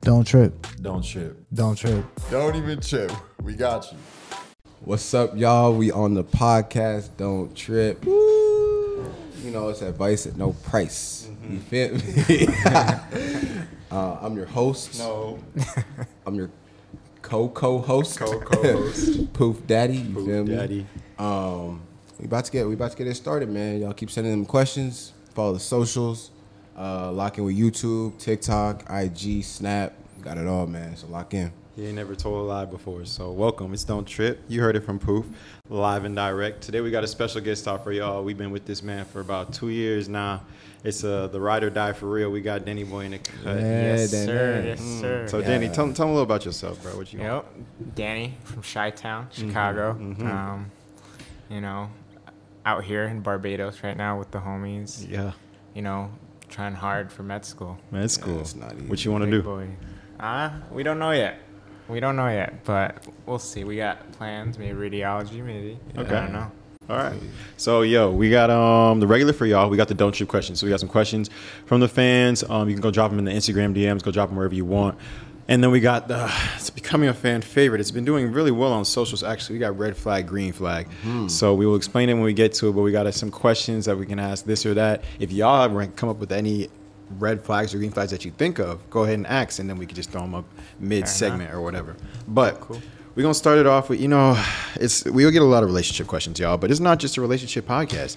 Don't trip. Don't trip. Don't trip. Don't even trip. We got you. What's up, y'all? We on the podcast. Don't trip. Woo. You know, it's advice at no price. You feel me? I'm your host. No. I'm your co-host. Co-host. Poof Daddy. You Poof feel me? Daddy. We about to get it started, man. Y'all keep sending them questions. Follow the socials. Lock in with YouTube, TikTok, IG, Snap. Got it all, man. So lock in. He ain't never told a lie before, so welcome. It's Don't Trip. You heard it from Poof, live and direct. Today we got a special guest star for y'all. We've been with this man for about 2 years now. It's the ride or die for real. We got Dany boy in the cut. Yes, sir. Yes, sir. So Dany, tell me a little about yourself, bro. What you want? Dany from Chi-Town, Chicago. You know, out here in Barbados right now with the homies. Yeah. You know, trying hard for med school. Med school. it's not easy. What you want to Big do? boy. We don't know yet. We don't know yet, but we'll see. We got plans, maybe radiology, maybe. Okay. I don't know. All right. So, we got the regular for y'all. We got the Don't Trip questions. So we got some questions from the fans. You can go drop them in the Instagram DMs. Go drop them wherever you want. And then we got it's becoming a fan favorite. It's been doing really well on socials. Actually, we got red flag, green flag. So we will explain it when we get to it. But we got some questions that we can ask this or that. If y'all ever come up with any red flags or green flags that you think of, go ahead and ask, and then we can just throw them up mid-segment or whatever. But we're going to start it off with, we'll get a lot of relationship questions, y'all, but it's not just a relationship podcast.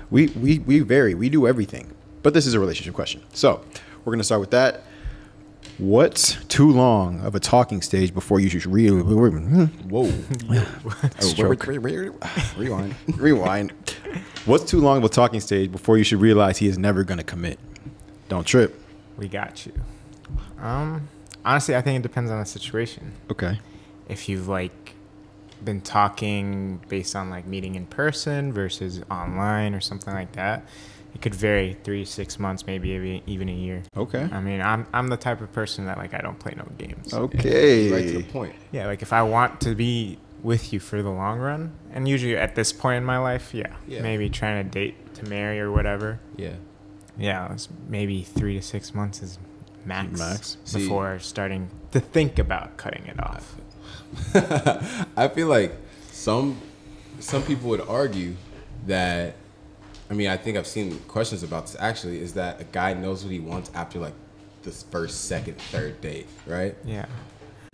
We vary. We do everything. But this is a relationship question. So we're going to start with that. What's too long of a talking stage before you should Whoa. Rewind. What's too long of a talking stage before you should realize he is never going to commit? Don't trip. We got you. Honestly, I think it depends on the situation. Okay. If you've been talking based on meeting in person versus online or something like that, it could vary 3 to 6 months, maybe even a year. Okay. I mean, I'm the type of person that I don't play no games. Okay. Right to the point. Yeah, if I want to be with you for the long run, and usually at this point in my life, maybe trying to date to marry or whatever. Yeah, it's maybe 3 to 6 months is max. Before starting to think about cutting it off. I feel like some people would argue that, I think I've seen questions about this actually, is that a guy knows what he wants after this first, second, third date, right? Yeah.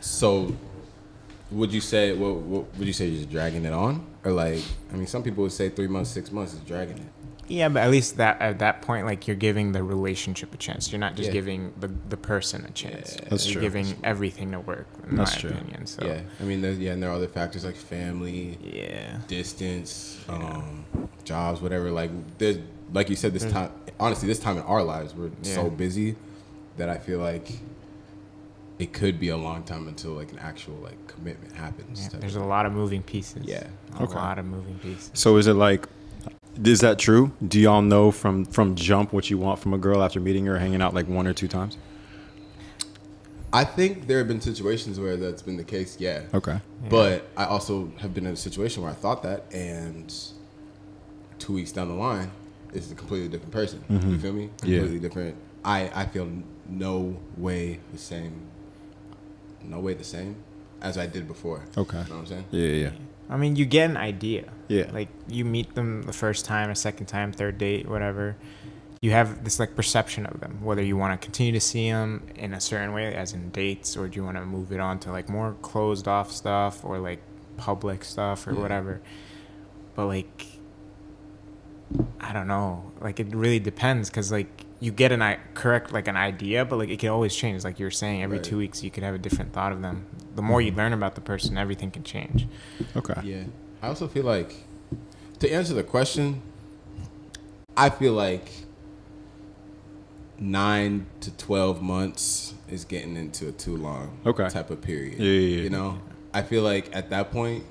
So would you say, what would you say, you're just dragging it on? Or some people would say 3 months, 6 months is dragging it. Yeah, but at least at that point, you're giving the relationship a chance. You're not just giving the person a chance. That's you're true. giving everything to work, in my opinion. So. Yeah, and there are other factors like family, distance, jobs, whatever. There's, like you said, this time in our lives, we're so busy that I feel like it could be a long time until an actual commitment happens. Yeah, there's a lot of moving pieces. Yeah. A lot of moving pieces. So is it is that true? Do y'all know from jump what you want from a girl after meeting her or hanging out 1 or 2 times? I think there have been situations where that's been the case, yeah. Okay. Yeah. But I also have been in a situation where I thought that, and 2 weeks down the line, it's a completely different person. You feel me? Completely different. I feel no way the same as I did before. Okay. You know what I'm saying? Yeah. You get an idea. Yeah. You meet them the first time, a second time, third date, whatever. You have this perception of them, whether you want to continue to see them in a certain way, as in dates, or do you want to move it on to more closed off stuff or public stuff or whatever. But I don't know. It really depends because you get an idea, but it can always change. Like you were saying, every 2 weeks you could have a different thought of them. The more you learn about the person, everything can change. Okay. Yeah. I also feel to answer the question, I feel 9 to 12 months is getting into a too long type of period. Yeah. You know? I feel at that point,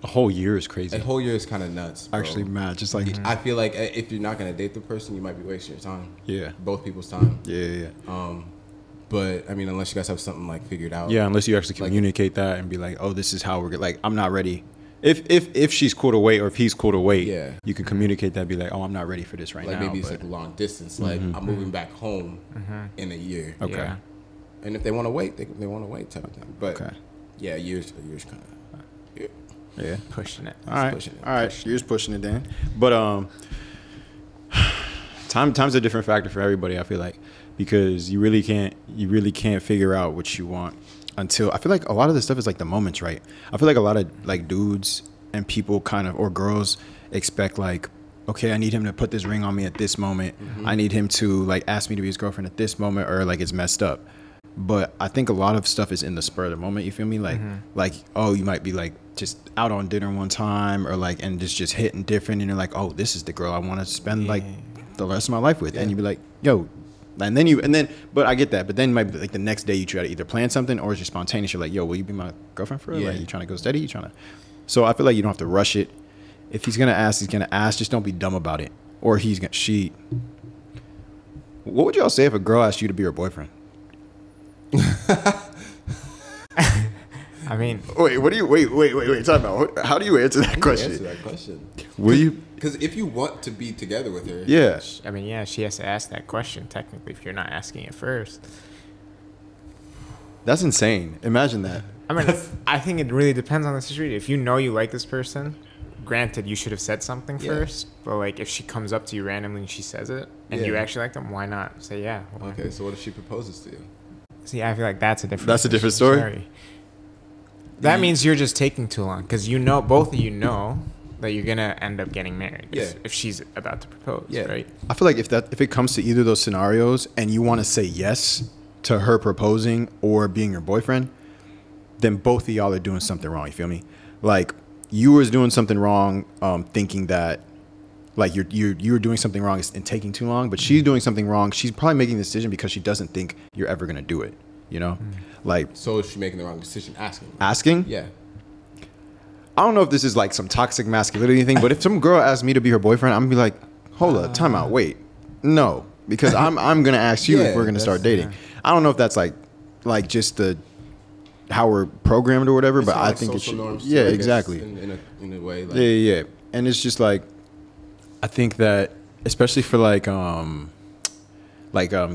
a whole year is crazy. A whole year is kind of nuts, bro. Actually mad. Just I feel if you're not going to date the person, you might be wasting your time. Yeah. Both people's time. Yeah. But unless you guys have something figured out. Yeah, unless you actually communicate that and be oh, this is how we're I'm not ready. If she's cool to wait or if he's cool to wait, you can communicate that. Be oh, I'm not ready for this right now. Maybe it's long distance. I'm moving back home in a year. Okay. Yeah. And if they want to wait, they want to wait type of thing. But Okay. yeah, years kind of. Yeah. Pushing it. All right. pushing it, All right. You're just pushing it, Dan. But time's a different factor for everybody. I feel like because you really can't figure out what you want until I feel like a lot of this stuff is like the moments, right? I feel like a lot of like dudes and people kind of or girls expect like, okay, I need him to put this ring on me at this moment. I need him to like ask me to be his girlfriend at this moment, or like it's messed up. But I think a lot of stuff is in the spur of the moment. You feel me? Like, oh, you might be like just out on dinner one time, or like, and just hitting different, and you're like, oh, this is the girl I want to spend like the rest of my life with, and you'd be like, yo, and then, but I get that. But then maybe like the next day you try to either plan something or it's just spontaneous. You're like, yo, will you be my girlfriend for real? Like, you trying to go steady? You trying to? So I feel like you don't have to rush it. If he's gonna ask, he's gonna ask. Just don't be dumb about it. Or she. What would y'all say if a girl asked you to be her boyfriend? I mean, wait. Talk about how do you answer that question? Answer that question. Will you? Because if you want to be together with her, Yeah. I mean, yeah, she has to ask that question technically if you're not asking it first. That's insane. Imagine that. I mean, I think it really depends on the situation. If you know you like this person, granted, you should have said something first. But like, if she comes up to you randomly and she says it, and you actually like them, why not say yeah? Well, okay, so what if she proposes to you? See, I feel like that's a different. That's a different story. That means you're just taking too long because both of you know that you're gonna end up getting married. If she's about to propose, right? I feel like if it comes to either of those scenarios and you want to say yes to her proposing or being your boyfriend, then both of y'all are doing something wrong. You feel me? Like you was doing something wrong, thinking that like you're doing something wrong and taking too long, but she's doing something wrong. She's probably making the decision because she doesn't think you're ever gonna do it. You know, like so is she making the wrong decision asking? Asking? Yeah. I don't know if this is like some toxic masculinity thing, but if some girl asks me to be her boyfriend, I'm gonna be like, hold up, time out, wait, no, because I'm gonna ask you if we're gonna start dating. I don't know if that's like just how we're programmed or whatever, but I think it should. Yeah, exactly. In a way. Like, yeah, and it's just like I think that especially for like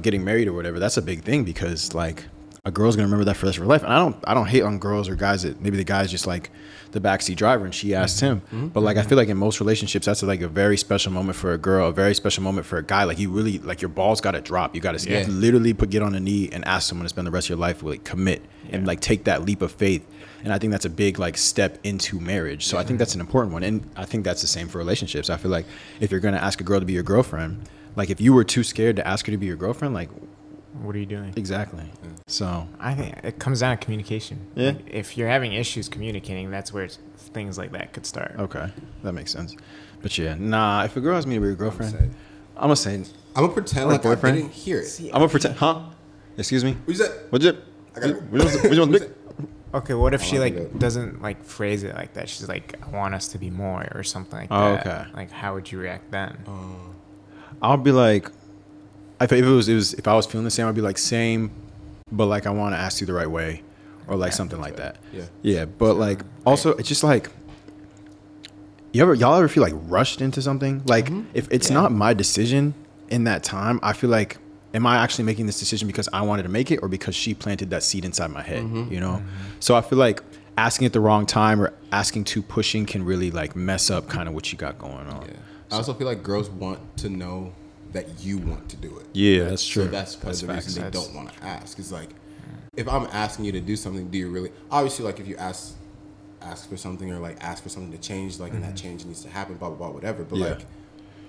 getting married or whatever, that's a big thing because like a girl's gonna remember that for the rest of her life. And I don't hate on girls or guys that maybe the guy's just like the backseat driver and she asked him. But like I feel like in most relationships that's like a very special moment for a girl, a very special moment for a guy. Like you really like your balls gotta drop. You gotta literally get on a knee and ask someone to spend the rest of your life with, like commit and like take that leap of faith. And I think that's a big like step into marriage. So I think that's an important one. And I think that's the same for relationships. I feel like if you're gonna ask a girl to be your girlfriend, like if you were too scared to ask her to be your girlfriend, like what are you doing? Exactly. So I think it comes down to communication. Yeah. Like, if you're having issues communicating, that's where things like that could start. Okay, that makes sense. But yeah, nah. If a girl asks me to be your girlfriend, I'm gonna say I'm gonna pretend like boyfriend. I didn't hear it. I'm gonna pretend. Huh? Excuse me. What's that? What's it? Okay, what if she like doesn't like phrase it like that? She's like, "I want us to be more" or something like that. Okay. Like, how would you react then? I'll be like, if I was feeling the same, I'd be like, same, but like I want to ask you the right way, or like something like that. Yeah. But like also, it's just like, y'all ever feel like rushed into something? Like if it's not my decision in that time, I feel like, am I actually making this decision because I wanted to make it, or because she planted that seed inside my head? You know. So I feel like asking at the wrong time or asking too pushing can really like mess up kind of what you got going on. Yeah. I also feel like girls want to know that you want to do it. Yeah, that's true. So that's part of the reason they don't want to ask. It's like, if I'm asking you to do something, do you really? Obviously, like if you ask for something or like ask for something to change, like and that change needs to happen, blah blah blah, whatever. But like,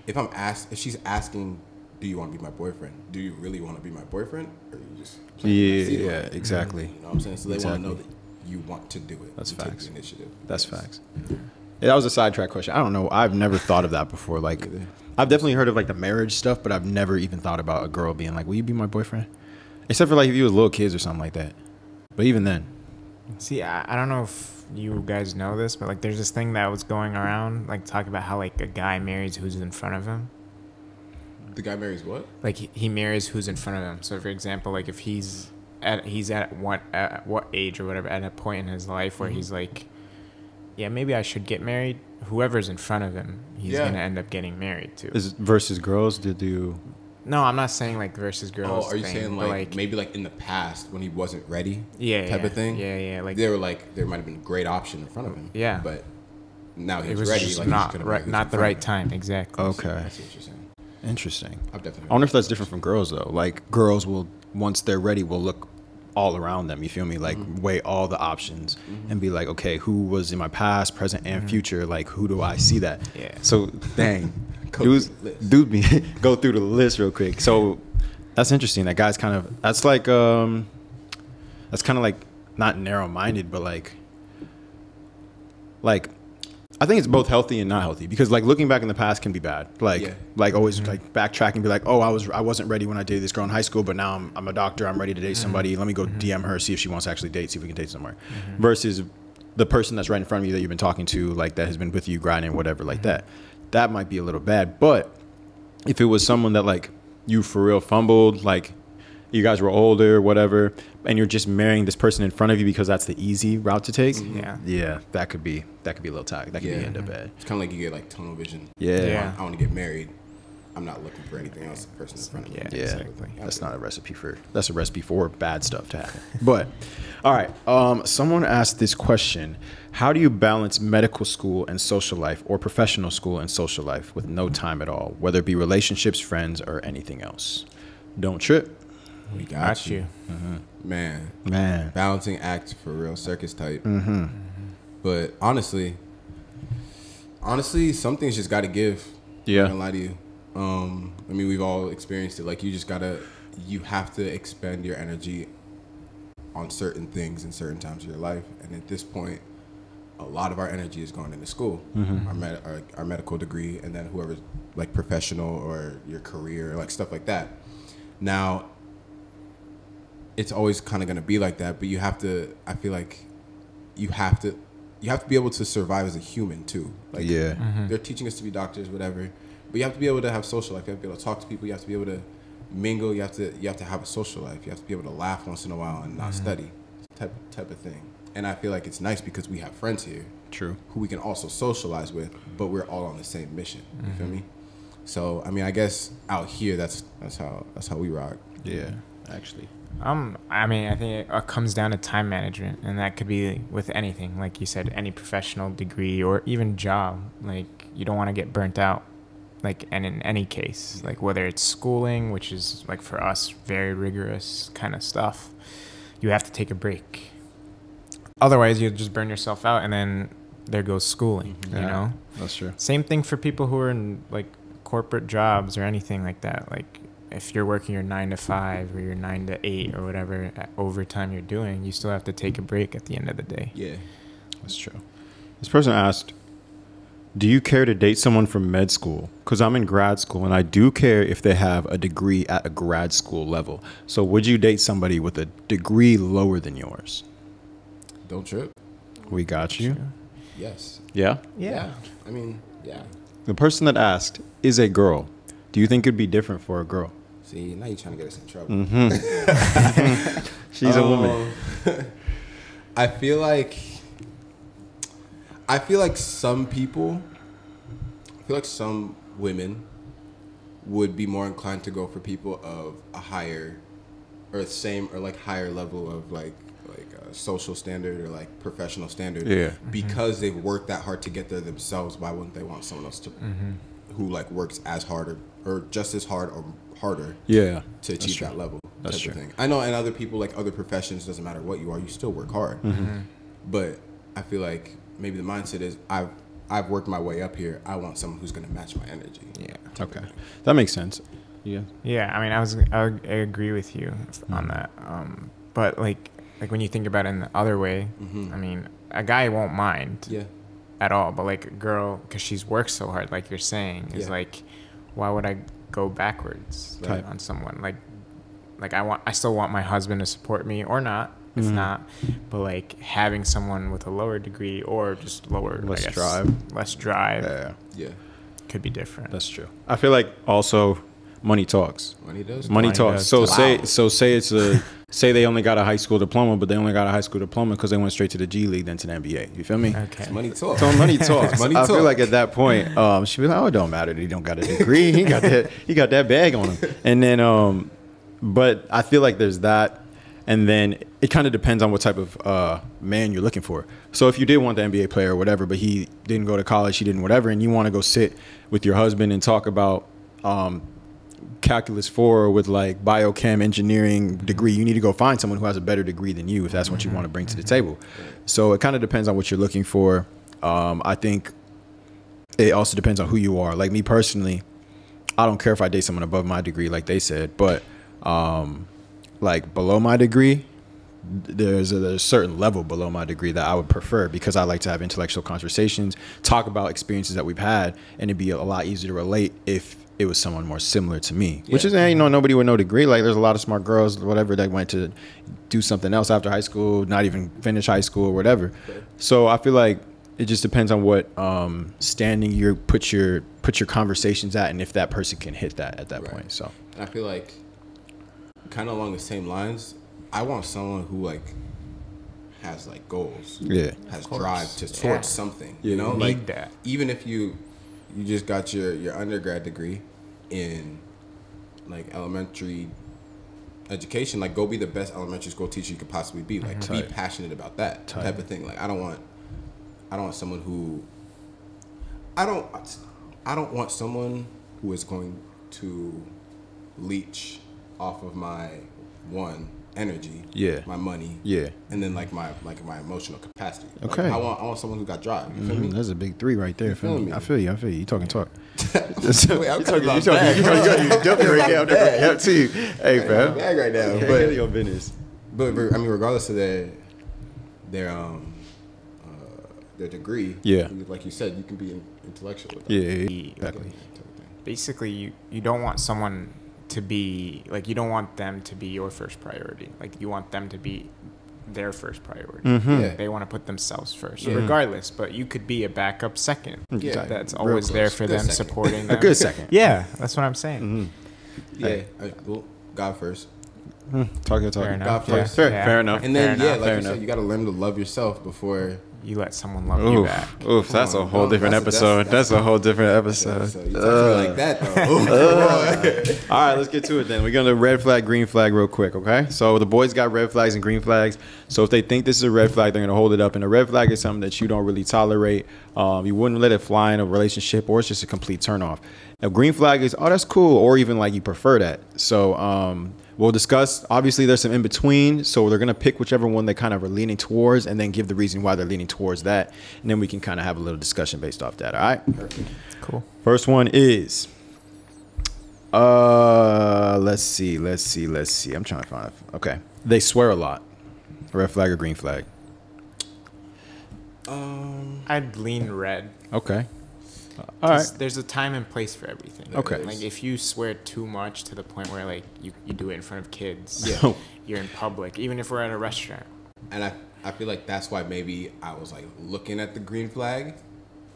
if she's asking, do you want to be my boyfriend? Do you really want to be my boyfriend, or you just exactly. You know what I'm saying? So they want to know that you want to do it. That's facts. Take the initiative. That's facts. Yeah, that was a sidetrack question. I don't know. I've never thought of that before. Like, I've definitely heard of like the marriage stuff, but I've never even thought about a girl being like, "Will you be my boyfriend?" Except for like if you was little kids or something like that. But even then, see, I don't know if you guys know this, but like there's this thing that was going around, like talking about how like a guy marries who's in front of him. The guy marries what? Like he marries who's in front of him. So for example, like if he's at what age or whatever, at a point in his life where he's like, yeah, maybe I should get married. Whoever's in front of him, he's gonna end up getting married to. Versus girls, did you? No, I'm not saying like versus girls. Oh, are you thing, saying but, like maybe like in the past when he wasn't ready? Type yeah, of thing. Yeah. Like they were like there might have been a great option in front of him. Yeah. But now it he's was ready. just Like not the right time. Exactly. Okay. I see what you're saying. Interesting. I've definitely. I wonder if that's different from girls though. Like girls will, once they're ready, will look all around them. You feel me? Like weigh all the options and be like, okay, who was in my past, present, and future? Like who do I see that? Yeah. So dang, Go go through the list real quick. So that's interesting. That guy's kind of that's kind of like not narrow-minded, but like I think it's both healthy and not healthy because like looking back in the past can be bad. Like always like backtrack and be like, oh, I wasn't ready when I dated this girl in high school, but now I'm a doctor. I'm ready to date somebody. Let me go DM her, see if she wants to actually date, see if we can date somewhere. Versus the person that's right in front of you that you've been talking to, like that has been with you grinding, whatever, like that. That might be a little bad. But if it was someone that like you for real fumbled, like you guys were older, whatever, and you're just marrying this person in front of you because that's the easy route to take. Yeah, that could be a little tight. That could be end up bad. It's kind of like you get like tunnel vision. Yeah. I want to get married. I'm not looking for anything else. The person in front of me. Yeah, exactly. That's not a recipe for bad stuff to happen. But all right, someone asked this question: how do you balance medical school and social life, or professional school and social life, with no time at all, whether it be relationships, friends, or anything else? Don't trip. We got you. Man. Balancing act for real, circus type. But honestly, some things just got to give. Yeah. I'm not gonna lie to you. I mean, we've all experienced it. Like you have to expend your energy on certain things in certain times of your life. And at this point, a lot of our energy is going into school, our medical degree, and then whoever's like professional or your career, like stuff like that. Now, it's always kind of going to be like that, but I feel like you have to be able to survive as a human too. Like they're teaching us to be doctors, whatever, but you have to be able to have social life. You have to be able to talk to people. You have to be able to mingle. You have to have a social life. You have to be able to laugh once in a while and not study, type of thing. And I feel like it's nice because we have friends here, true, who we can also socialize with, but we're all on the same mission. You feel me? So I mean, I guess out here, that's how we rock. Yeah, actually. I mean, I think it comes down to time management, and that could be with anything, like you said, any professional degree or even job. Like you don't want to get burnt out, like, and in any case, like whether it's schooling, which is like for us very rigorous kind of stuff, you have to take a break. Otherwise, you'll just burn yourself out, and then there goes schooling. You know, that's true. Same thing for people who are in like corporate jobs or anything like that. Like if you're working your 9 to 5 or your 9 to 8 or whatever overtime you're doing, you still have to take a break at the end of the day. Yeah, that's true. This person asked, do you care to date someone from med school? Because I'm in grad school and I do care if they have a degree at a grad school level. So would you date somebody with a degree lower than yours? Don't trip. We got you. Yes. Yeah? Yeah. I mean, yeah. The person that asked is a girl. Do you think it'd be different for a girl? See, now you're trying to get us in trouble. She's a woman. I feel like some women would be more inclined to go for people of a higher or same or like higher level of like a social standard or like professional standard. Yeah. Because they've worked that hard to get there themselves. Why wouldn't they want someone else to who like works as hard or just as hard or harder to achieve that level? That's true. Thing. I know, and other people, like other professions, doesn't matter what you are, you still work hard. But I feel like maybe the mindset is I've worked my way up here. I want someone who's going to match my energy. Yeah. Okay. That makes sense. Yeah. Yeah. I mean, I agree with you on that. But like when you think about it in the other way, I mean, a guy won't mind at all. But like a girl, because she's worked so hard, like you're saying, is like, why would I go backwards on someone? Like I still want my husband to support me or not. If not, but like having someone with a lower degree or just less drive, could be different. That's true. I feel like also money talks. Money does. Money talks. So say it's say they only got a high school diploma, but they only got a high school diploma because they went straight to the G League, then to the NBA. You feel me? It's money talks. So money talks. Money I feel talks. like at that point, she'd be like, "Oh, it don't matter. He don't got a degree. He got that bag on him." And then, but I feel like there's that, and then it kind of depends on what type of man you're looking for. So if you did want the NBA player or whatever, but he didn't go to college, he didn't whatever, and you want to go sit with your husband and talk about calculus 4 with like biochem engineering degree, you need to go find someone who has a better degree than you if that's what you want to bring to the table. So it kind of depends on what you're looking for. I think it also depends on who you are. Like me personally, I don't care if I date someone above my degree, like they said, but like below my degree, there's a certain level below my degree that I would prefer because I like to have intellectual conversations, talk about experiences that we've had, and it'd be a lot easier to relate if it was someone more similar to me, which is, nobody with no degree. Like there's a lot of smart girls, whatever, that went to do something else after high school, not even finish high school or whatever. So I feel like it just depends on what standing you put your conversations at, and if that person can hit that at that point. So I feel like kind of along the same lines, I want someone who like has like goals, has drive towards something. You know, like that. Even if you just got your undergrad degree in like elementary education, like go be the best elementary school teacher you could possibly be. Like be passionate about that type of thing. Like I don't want someone who I don't want someone who is going to leech off of my energy, my money, and then like my emotional capacity. Okay, like, I want someone who got drive. You feel me? That's a big 3 right there. You feel me? I feel you. You talking talk. Wait, I'm talking about you definitely right now. Bag to you. Hey, fam. Bag right now. Okay, But your business. But I mean, regardless of their degree, like you said, you can be intellectual with them. Exactly. Basically, you don't want someone to be like, you don't want them to be your first priority. Like you want them to be their first priority. They want to put themselves first, regardless. But you could be a backup second. That's always there for them, supporting them. A good second. Yeah, that's what I'm saying. Well, God first. Talk. God first. Fair enough. And then like you said, you got to learn to love yourself before you let someone love you back. Oof, that's a whole different episode. That's a whole different episode. You talk to me like that though. All right, let's get to it then. We're going to red flag, green flag real quick, okay? So the boys got red flags and green flags. So if they think this is a red flag, they're going to hold it up. And a red flag is something that you don't really tolerate. You wouldn't let it fly in a relationship, or it's just a complete turnoff. A green flag is, oh, that's cool, or even like you prefer that. So we'll discuss. Obviously, there's some in between. So they're going to pick whichever one they kind of are leaning towards and then give the reason why they're leaning towards that. And then we can kind of have a little discussion based off that. All right? Perfect. Cool. First one is, let's see. I'm trying to find it. Okay. They swear a lot. Red flag or green flag? I'd lean red. Okay. All right. There's a time and place for everything. Okay. Like if you swear too much to the point where like you do it in front of kids, you're in public, even if we're at a restaurant. And I feel like that's why maybe I was like looking at the green flag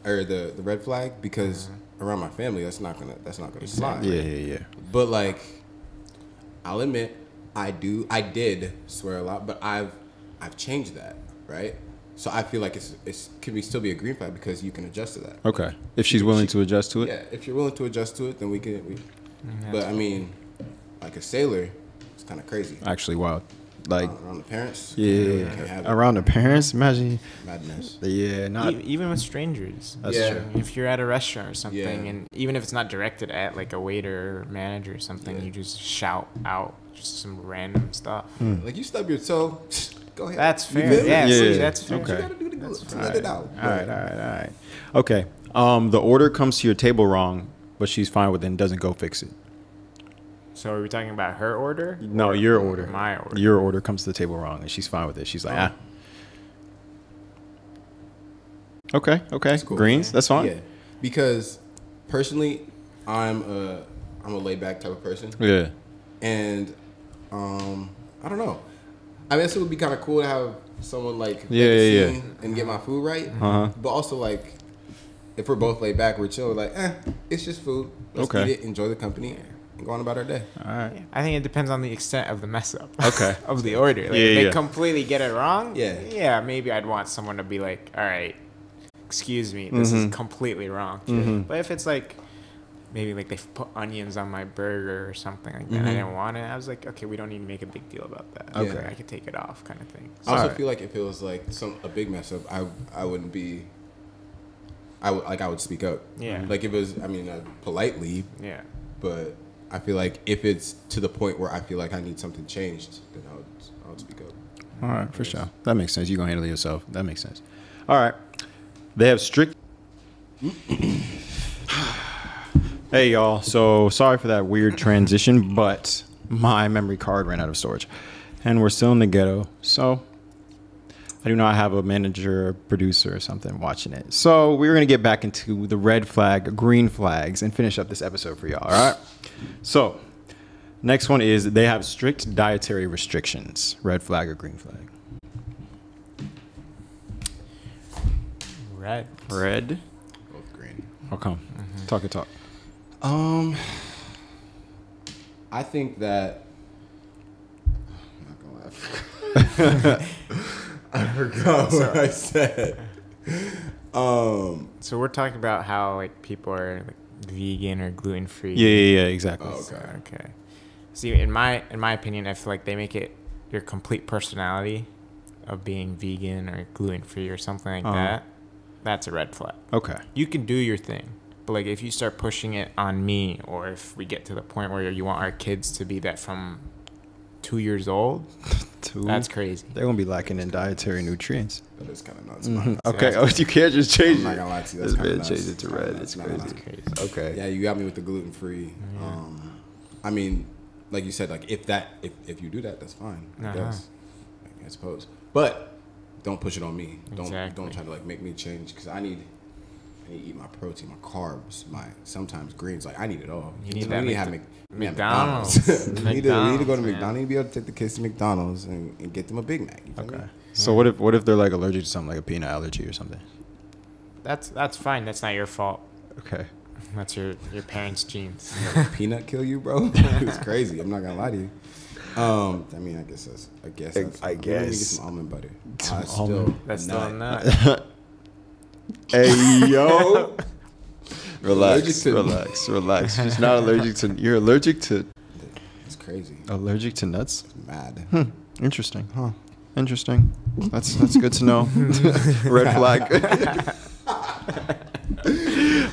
or the red flag, because around my family that's not gonna slide. Yeah. But like, I'll admit I did swear a lot, but I've changed that, right? So I feel like it can still be a green flag because you can adjust to that. Okay. If she's willing to adjust to it? Yeah, if you're willing to adjust to it, then we can. But I mean, like a sailor, it's kind of crazy. Actually, wild. Like around the parents. Yeah. Around the parents, imagine. Madness. Yeah, not even with strangers. That's true. If you're at a restaurant or something, and even if it's not directed at like a waiter or manager or something, you just shout out just some random stuff. Like you stub your toe. Go ahead. That's fair. Yeah, that's fair. Okay. You gotta do to let it out. All right. Okay. The order comes to your table wrong, but she's fine with it and doesn't go fix it. So are we talking about her order? No, your order. My order. Your order comes to the table wrong, and she's fine with it. She's like, Okay. Cool. Greens. That's fine. Yeah. Because personally, I'm a laid back type of person. Yeah. And I don't know. I guess it would be kind of cool to have someone like and get my food right. But also like, if we're both laid back, we're chill. Like, it's just food. Let's eat it. Enjoy the company. and go on about our day. All right. I think it depends on the extent of the mess up. Okay. Of the order. Like, if they completely get it wrong, yeah, maybe I'd want someone to be like, all right, excuse me, this is completely wrong. But if it's like, maybe like they put onions on my burger or something like that, and I didn't want it, I was like, okay, we don't need to make a big deal about that. Okay, I could take it off, kind of thing. So I also feel like if it was like a big mess up, I wouldn't be. I would speak up. Yeah. Like if it was, politely. Yeah. But I feel like if it's to the point where I feel like I need something changed, then I would speak up. All right, for sure. That makes sense. You're going to handle it yourself. That makes sense. All right. They have strict... Hey, y'all. So, sorry for that weird transition, but my memory card ran out of storage. And we're still in the ghetto, so... I do not have a manager, producer, or something watching it. So we're going to get back into the red flag, green flags, and finish up this episode for y'all, all right? So next one is they have strict dietary restrictions. Red flag or green flag? Red. Red. Both green. How come? Talk it talk. I think that... I'm not going to laugh. I forgot what I said. So we're talking about how like people are like vegan or gluten free. Yeah, exactly. Oh, okay. See, in my opinion, I feel like they make it your complete personality of being vegan or gluten free or something like that. That's a red flag. Okay. You can do your thing, but like if you start pushing it on me, or if we get to the point where you want our kids to be that from 2 years old, that's crazy. They're gonna be lacking in dietary nutrients. That is kind of nuts. Okay. You can't just change it. I'm not gonna lie to you. That's kind of nuts. Change it to red. It's crazy. Okay. Yeah, you got me with the gluten free. I mean, like you said, like if you do that, that's fine. I guess. I suppose. But don't push it on me. Don't try to like make me change, because I need to eat my protein, my carbs, my sometimes greens. Like I need it all. You need that. We need to have McDonald's. You need to go to McDonald's and be able to take the kids to McDonald's and get them a Big Mac. Okay. Me? So what if they're like allergic to something, like a peanut allergy or something? That's fine. That's not your fault. Okay. That's your parents' genes. Peanut kill you, bro? It's crazy. I'm not gonna lie to you. I mean, I guess that's. I guess. Let me get some almond butter. That's still a nut. Hey yo. Relax. Just not allergic to. You're allergic to. It's crazy. Allergic to nuts? It's mad. Interesting. Huh. Interesting. That's good to know. Red flag.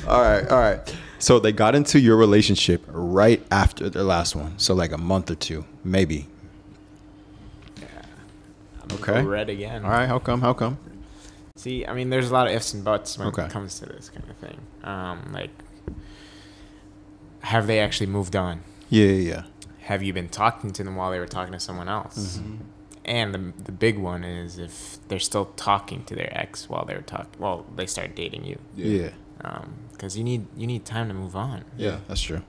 All right. So they got into your relationship right after their last one. So like a month or two, maybe. Yeah. Okay. Red again. All right. How come? See, I mean, there's a lot of ifs and buts when it comes to this kind of thing. Like, have they actually moved on? Yeah. Have you been talking to them while they were talking to someone else? Mm-hmm. And the big one is if they're still talking to their ex while they start dating you. Yeah. Because you need time to move on. Yeah, that's true.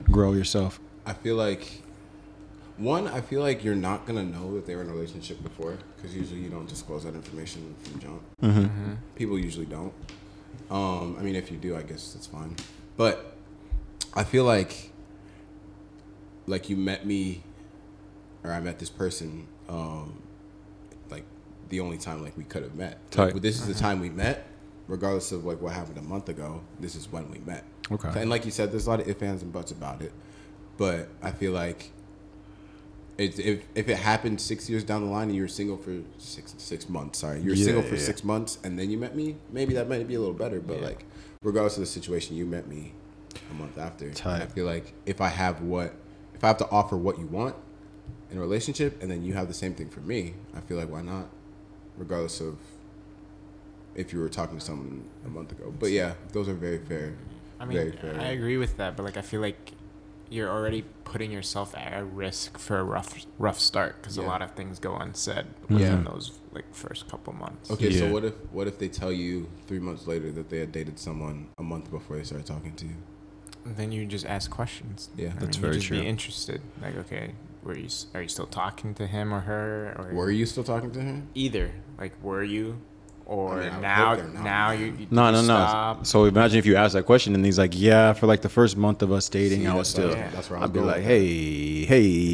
Grow yourself. I feel like you're not gonna know that they were in a relationship before, because usually you don't disclose that information from jump. Mm-hmm. People usually don't. I mean, if you do, I guess that's fine. But I feel like you met me, or I met this person, like the only time like we could have met. Like, this is the time we met, regardless of like what happened a month ago. This is when we met. Okay. And like you said, there's a lot of ifs, ands, and buts about it. But I feel like if it happened 6 years down the line and you were single for 6 months, you were single for 6 months and then you met me, maybe that might be a little better. But like, regardless of the situation, you met me a month after. I feel like if I have to offer what you want in a relationship, and then you have the same thing for me, I feel like why not? Regardless of if you were talking to someone a month ago. But yeah, those are very fair. I mean, very fair. I agree with that, but like I feel like you're already putting yourself at risk for a rough start, because a lot of things go unsaid within those like first couple months. Okay, so what if they tell you 3 months later that they had dated someone a month before they started talking to you? Then you just ask questions. Yeah, that's very true. Be interested. Like, okay, are you still talking to him or her? Or were you still talking to her? Either. Like, were you, or I now hope they're not, now man. you No. stop? So imagine if you ask that question and he's like, yeah, for like the first month of us dating, See, I was that's still. what- that's where I'm I'd be going like, with hey.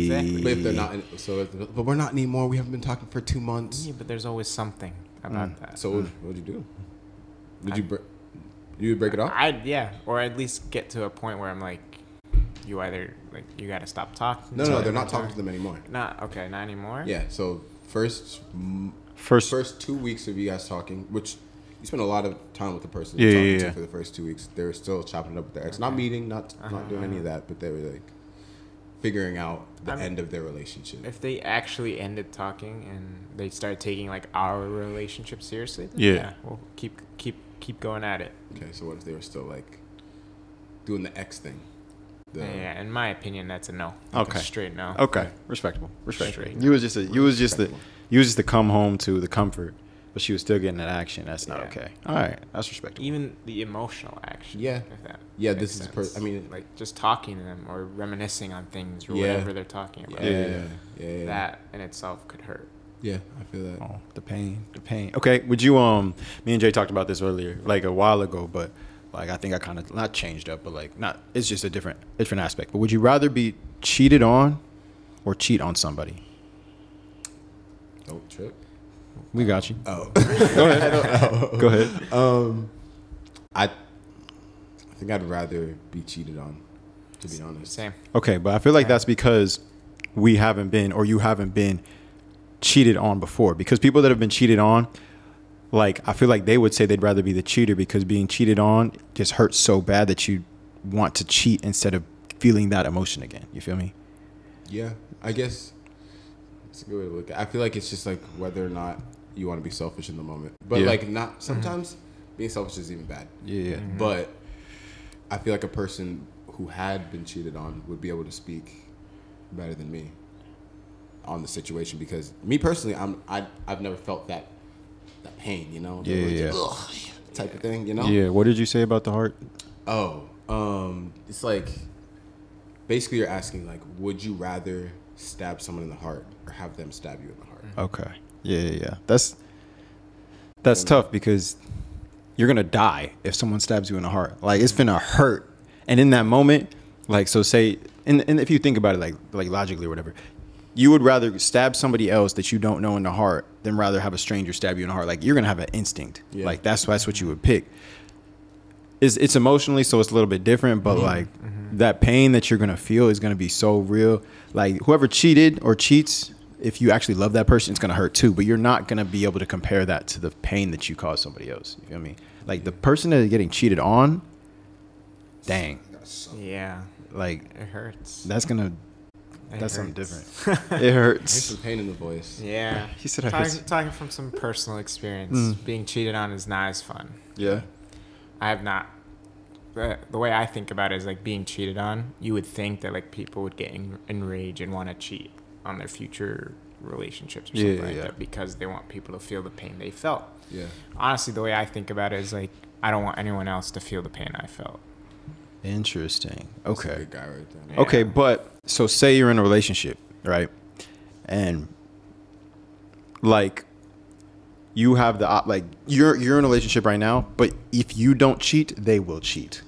Exactly. But if they're not, but we're not anymore. We haven't been talking for 2 months. Yeah, but there's always something about that. So what'd you do? You would break it off? Or at least get to a point where I'm like, you either like you got to stop talking. No, they're not talking to them anymore. Not anymore. Yeah. So first 2 weeks of you guys talking, which you spend a lot of time with the person you're talking to for the first 2 weeks. They were still chopping it up with their ex, not meeting, not doing any of that, but they were like figuring out the end of their relationship. If they actually ended talking and they started taking like our relationship seriously, then we'll keep going at it. Okay, so what if they were still like doing the ex thing? Yeah, in my opinion, that's a no. Okay. A straight no. Okay, respectable. Straight. You was just to come home to the comfort, but she was still getting that action. That's not okay. All right, that's respectable. Even the emotional action. Yeah. If that This is sense. I mean, like just talking to them or reminiscing on things or Yeah. whatever they're talking about. yeah. That in itself could hurt. Yeah, I feel that. Oh, the pain. Okay, would you me and Jay talked about this earlier, like a while ago, but like I think I kind of not changed up, but like not. It's just a different aspect. But would you rather be cheated on, or cheat on somebody? Don't trip. We got you. Oh, Go ahead. Go ahead. I think I'd rather be cheated on, to be honest. Same. Okay, but I feel like that's because we haven't been, or you haven't been cheated on before. Because people that have been cheated on, like I feel like they would say they'd rather be the cheater because being cheated on just hurts so bad that you want to cheat instead of feeling that emotion again. You feel me? Yeah, I guess it's a good way to look at it. I feel like it's just like whether or not you want to be selfish in the moment. But like not sometimes being selfish is even bad. Yeah. But I feel like a person who had been cheated on would be able to speak better than me on the situation, because me personally, I've never felt that pain, you know? Ugh, type of thing, you know? Yeah. What did you say about the heart? It's like basically you're asking like, would you rather stab someone in the heart or have them stab you in the heart? Okay. Yeah. That's tough because you're gonna die if someone stabs you in the heart. Like it's gonna hurt, and in that moment, like so say, and if you think about it, like logically or whatever, you would rather stab somebody else that you don't know in the heart than rather have a stranger stab you in the heart. Like you're gonna have an instinct. Yeah. Like that's what you would pick. It's emotionally, so it's a little bit different, but like that pain that you're gonna feel is gonna be so real. Like whoever cheated or cheats, if you actually love that person, it's gonna hurt too. But you're not gonna be able to compare that to the pain that you cause somebody else. You feel me? Like the person that is getting cheated on, dang. Yeah. Like it hurts. that's something hurts. different. It There's hurts. some pain in the voice. Yeah. He said it hurts. Talking from some personal experience, being cheated on is not as fun. Yeah. I have not. The way I think about it is like being cheated on. You would think that like people would get enraged and want to cheat on their future relationships or something like that because they want people to feel the pain they felt. Yeah. Honestly, the way I think about it is like I don't want anyone else to feel the pain I felt. Interesting. That's a Okay. good guy right there. Yeah. Okay, but so say you're in a relationship, right? And like you have the like you're in a relationship right now, but if you don't cheat, they will cheat.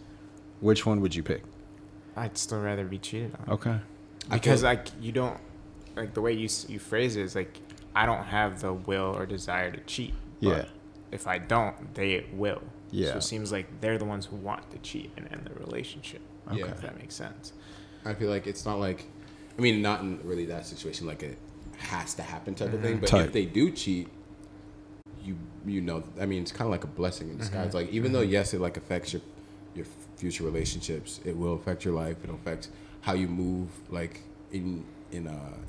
Which one would you pick? I'd still rather be cheated on. Okay. Because like you don't like the way you phrase it is like I don't have the will or desire to cheat. Yeah. But if I don't, they will. Yeah. So it seems like they're the ones who want to cheat and end the relationship. Okay. If that makes sense. I feel like it's not like, I mean, not in really that situation, like it has to happen type of thing. But if they do cheat, you know, I mean, it's kind of like a blessing in disguise. Like even though yes, it like affects your future relationships, it will affect your life. It'll affect how you move, like in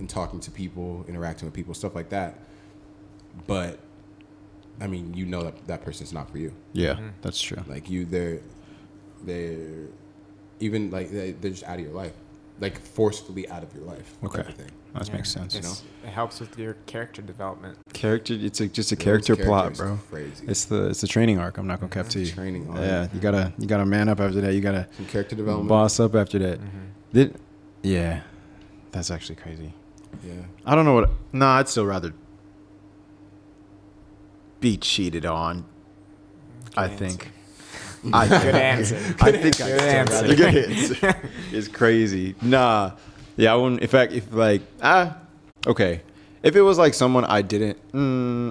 talking to people, interacting with people, stuff like that. But I mean, you know that person's not for you. Yeah, that's true. Like they're even like they're just out of your life, like forcefully out of your life. Okay, type of thing. that makes sense. You know, it helps with your character development. Character, it's just a character plot, bro. Crazy. It's the training arc. I'm not gonna cap to you. Training arc. Yeah, you gotta man up after that. You gotta Some character development. boss up after that. Yeah, that's actually crazy. Yeah. I don't know what. Nah, I'd still rather. be cheated on. I think. Good answer. I think Good answer. Good answer. It's crazy. Nah. Yeah, I wouldn't. In fact, if like okay. If it was like someone I didn't,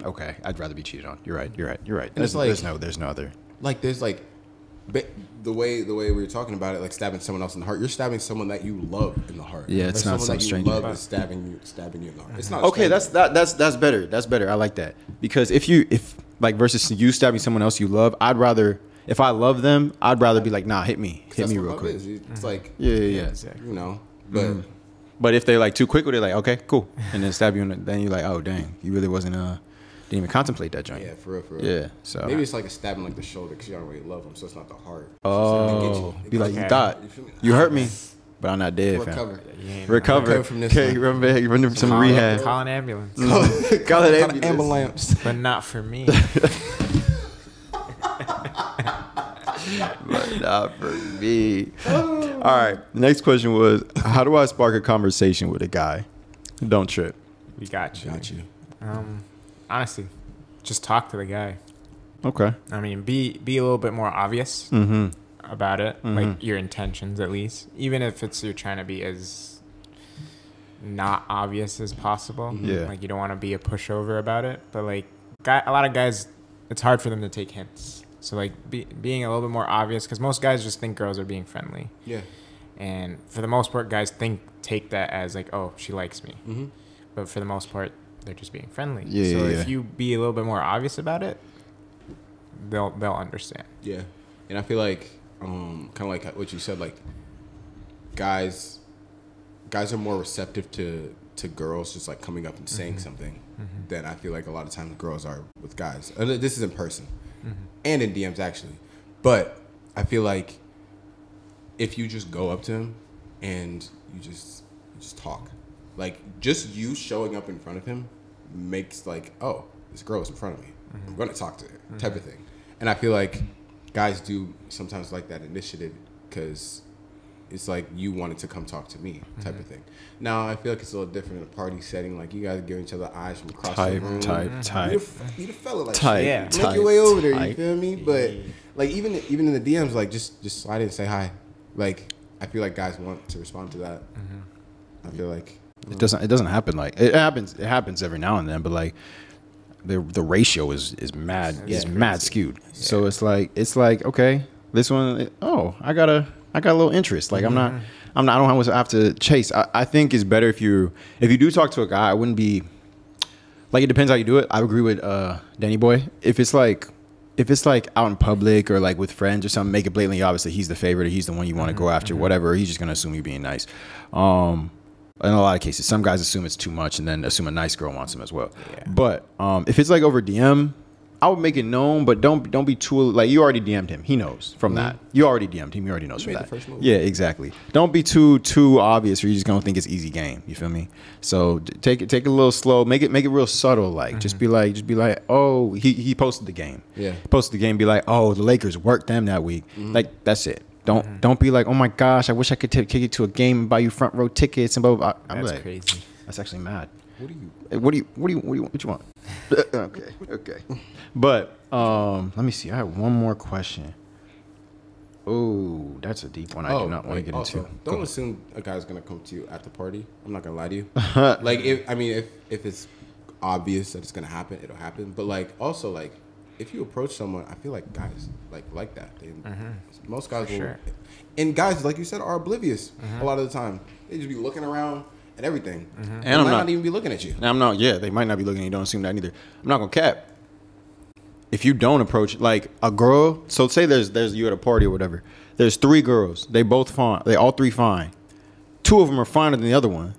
okay, I'd rather be cheated on. You're right. And there's no other. Like there's like, the way we were talking about it, like stabbing someone else in the heart. You're stabbing someone that you love in the heart. Yeah, it's not some stranger. Someone that you love is stabbing you in the heart. It's not. Okay, that's better. That's better. I like that because if like versus you stabbing someone else you love, I'd rather. If I love them, I'd rather be like, nah, hit me real quick. It's like yeah. You know, but. But if they're like too quick with it, like, okay, cool, and then stab you, then you're like, oh dang, you really wasn't didn't even contemplate that joint. Yeah, for real. Yeah, so maybe it's like a stabbing like the shoulder because you don't really love them, so it's not the heart. Oh, be like, you thought you hurt me, but I'm not dead. Recover from this. Okay, remember some rehab. Call an ambulance. Call an ambulance. But not for me. But not for me. All right. The next question was, how do I spark a conversation with a guy? Don't trip. We got you. Honestly, just talk to the guy. Okay. I mean, be a little bit more obvious about it, like your intentions at least, even if you're trying to be as not obvious as possible. Yeah. Like you don't want to be a pushover about it, but like a lot of guys, it's hard for them to take hints. So like being a little bit more obvious, because most guys just think girls are being friendly. Yeah. And for the most part, guys take that as like, oh, she likes me. But for the most part, they're just being friendly. Yeah. So if you be a little bit more obvious about it, they'll understand. Yeah. And I feel like kind of like what you said, like guys are more receptive to girls just like coming up and saying something than I feel like a lot of times girls are with guys. And this is in person. And in DMs actually, but I feel like if you just go up to him and you just talk, like just you showing up in front of him makes like, oh, this girl is in front of me, I'm gonna talk to her, type of thing. And I feel like guys do sometimes like that initiative because it's like you wanted to come talk to me, type of thing. Now I feel like it's a little different in a party setting. Like you guys giving each other eyes from across the room. Type. You the fella like Type. make your way over there. You feel me? But like even in the DMs, like just slide in and say hi. Like I feel like guys want to respond to that. I feel like it doesn't happen like it happens every now and then, but like the ratio is mad skewed. Yeah. So it's like okay, this one, oh, I got a little interest. Like I don't have to chase. I think it's better if you do talk to a guy, I wouldn't be like, it depends how you do it. I agree with Dany boy. If it's like out in public or like with friends or something, make it blatantly obvious that he's the favorite or he's the one you want to go after, whatever. He's just gonna assume you're being nice. In a lot of cases, some guys assume it's too much and then assume a nice girl wants him as well. Yeah. But if it's like over DM, I would make it known, but don't be too, like, you already DM'd him. He knows from that. You already DM'd him. He already knows from that. Yeah, exactly. Don't be too obvious, or you're just gonna think it's easy game. You feel me? So take it a little slow. Make it real subtle. Like just be like, oh, he posted the game. Yeah. Posted the game. Be like, oh, the Lakers worked them that week. Like that's it. Don't be like, oh my gosh, I wish I could take you to a game and buy you front row tickets and blah blah blah. That's like, crazy. That's actually mad. What do you want? Okay. But let me see. I have one more question. Oh, that's a deep one. I do not want to get into. Don't assume a guy's gonna come to you at the party. I'm not gonna lie to you. Like if it's obvious that it's gonna happen, it'll happen. But like also like if you approach someone, I feel like guys like that. Most guys will, and guys like you said are oblivious a lot of the time. They just be looking around and everything, and they might not even be looking at you. And I'm not. Yeah, they might not be looking at you. Don't assume that either. I'm not gonna cap. If you don't approach like a girl, so say there's you at a party or whatever. There's 3 girls. They both fine. They all 3 fine. 2 of them are finer than the other one,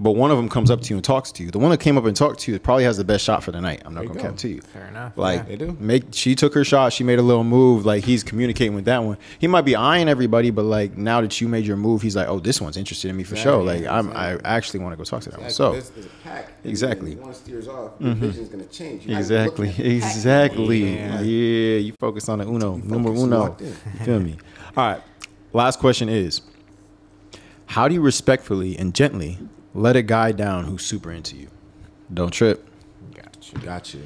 but one of them comes up to you and talks to you. The one that came up and talked to you probably has the best shot for the night. I'm not gonna cap to you. Fair enough. Like they do. She took her shot. She made a little move. Like he's communicating with that one. He might be eyeing everybody, but like now that you made your move, he's like, oh, this one's interested in me for sure. Like I actually want to go talk to that one. So there's a pack. Exactly. One steers off. Your vision's gonna change. Exactly. Yeah, you focus on the number uno. You feel me? All right. Last question is, how do you respectfully and gently let a guy down who's super into you? Don't trip. Got you.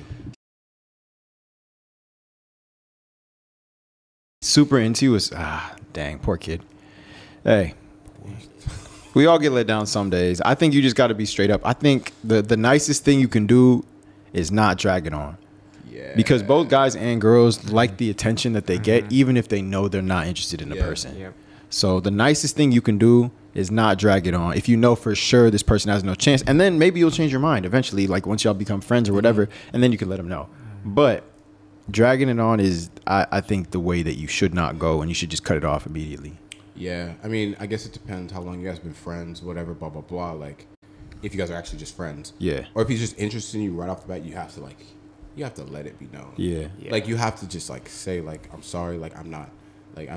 super into you is dang, poor kid. Hey, we all get let down some days. I think you just got to be straight up. I think the nicest thing you can do is not drag it on. Yeah. Because both guys and girls like the attention that they get, even if they know they're not interested in the person. Yep. So the nicest thing you can do is not drag it on. If you know for sure this person has no chance, and then maybe you'll change your mind eventually, like once y'all become friends or whatever, and then you can let them know. But dragging it on is, I think, the way that you should not go, and you should just cut it off immediately. Yeah, I mean, I guess it depends how long you guys been friends, whatever, blah, blah, blah. Like, if you guys are actually just friends. Yeah. Or if he's just interested in you right off the bat, you have to let it be known. Yeah. Like, you have to just, like, say, like, I'm sorry, like, I'm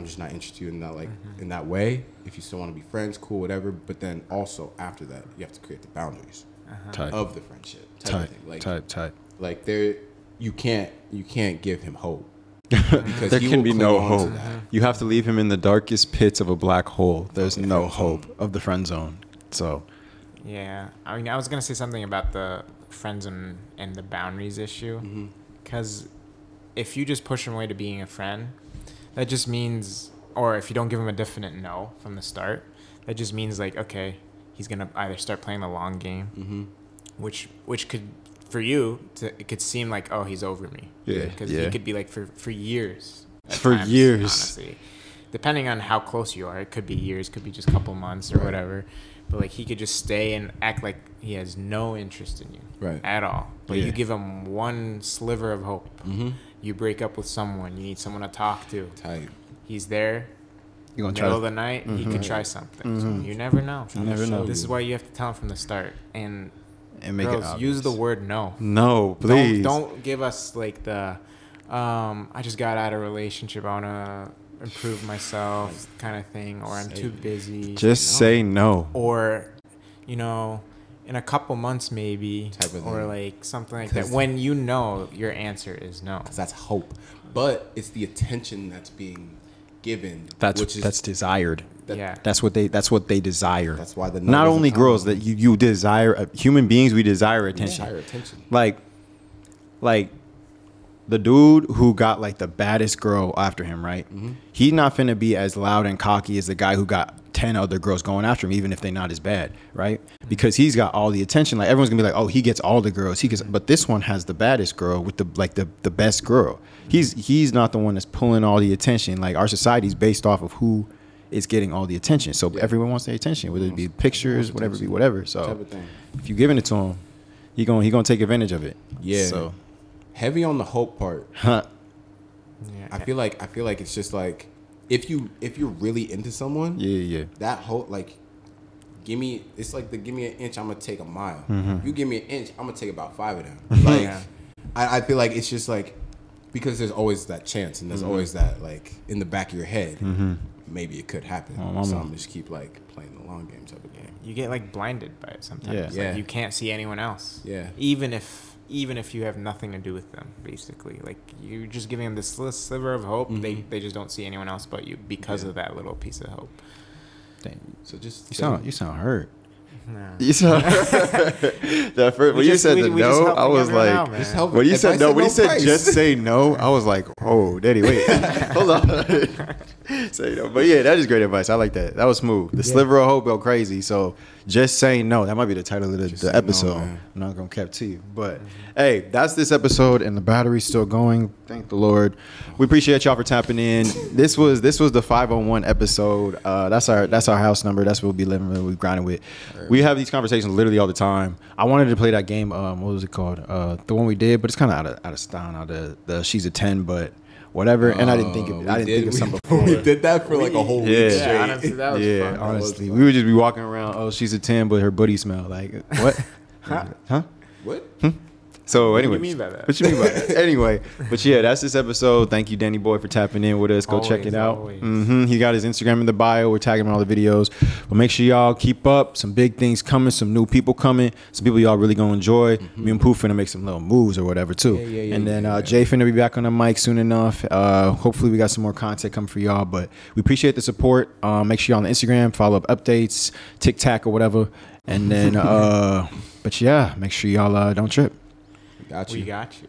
just not interested in that, like, in that way. If you still want to be friends, cool, whatever. But then also, after that, you have to create the boundaries of the friendship. Type of thing. Like, you can't give him hope. Because there can be no hope. You have to leave him in the darkest pits of a black hole. There's no hope of the friend zone. So, yeah, I mean, I was gonna say something about the friend zone and the boundaries issue, because if you just push him away to being a friend, that just means, or if you don't give him a definite no from the start, that just means like, okay, he's gonna either start playing the long game, which could. For you, it could seem like, oh, he's over me. Yeah. Because he could be like for years. For years. Honestly. Depending on how close you are. It could be years, could be just a couple months or whatever. But like he could just stay and act like he has no interest in you at all. But you give him one sliver of hope. You break up with someone. You need someone to talk to. He's there. You're gonna middle of the night, he could try something. So you never know. You never know. This is why you have to tell him from the start. And make girls, it obvious. Use the word no. No, please. Don't give us like the I just got out of a relationship, I want to improve myself kind of thing, or I'm too busy. Just say no. Or, in a couple months maybe, or like something like that, when you know your answer is no. Because that's hope. But it's the attention that's being given. That's desired. That's what they desire. That's why not only girls that you desire, human beings, we desire attention. Like the dude who got like the baddest girl after him, right? He's not finna be as loud and cocky as the guy who got 10 other girls going after him, even if they're not as bad, right? Because he's got all the attention. Like everyone's gonna be like, oh, he gets all the girls. But this one has the baddest girl with the best girl. He's not the one that's pulling all the attention. Like our society's based off of who is getting all the attention. So everyone wants their attention, whether it be pictures, whatever it be, whatever. So if you're giving it to him, he gonna take advantage of it. Yeah. So heavy on the hope part. Yeah. I feel like it's just like if you're really into someone, that hope, like give me an inch, I'm gonna take a mile. You give me an inch, I'm gonna take about 5 of them. Like I feel like it's just like, because there's always that chance, and there's always that like in the back of your head, maybe it could happen. So I'm just keep like playing the long game type of game. You get like blinded by it sometimes. Yeah. Like, you can't see anyone else. Yeah. Even if you have nothing to do with them, basically, like you're just giving them this sliver of hope. They just don't see anyone else but you because of that little piece of hope. Dang. So just you sound hurt. No. You said that first, when you said the no, I was like, when you said no, when you said just say no, I was like, oh, Daddy, wait, hold on. Say no, but yeah, that is great advice. I like that. That was smooth. The sliver of hope go crazy. So just saying no. That might be the title of the episode. No, I'm not gonna keep to you, but hey, that's this episode, and the battery's still going. Thank the Lord. We appreciate y'all for tapping in. This was the 501 episode. That's our house number. That's what we'll be living with. We grinding with. We have these conversations literally all the time. I wanted to play that game. What was it called? The one we did, but it's kind of out of style now. The she's a 10, but whatever. And I didn't think of something before. We did that for like a whole week straight. Yeah, honestly, that was fun. Honestly, we would just be walking around. Oh, she's a 10, but her booty smell like what? Huh? What? So anyway, what do you mean by that? What you mean by that? Anyway, but yeah, that's this episode. Thank you, Danny Boy, for tapping in with us. Go check it out. He got his Instagram in the bio. We're tagging him in all the videos. But make sure y'all keep up. Some big things coming. Some new people coming. Some people y'all really gonna enjoy. Me and Poof finna make some little moves or whatever too. And then Jay finna be back on the mic soon enough. Hopefully we got some more content coming for y'all. But we appreciate the support. Make sure y'all on the Instagram, follow up updates, TikTok or whatever. And then, but yeah, make sure y'all don't trip. We got you.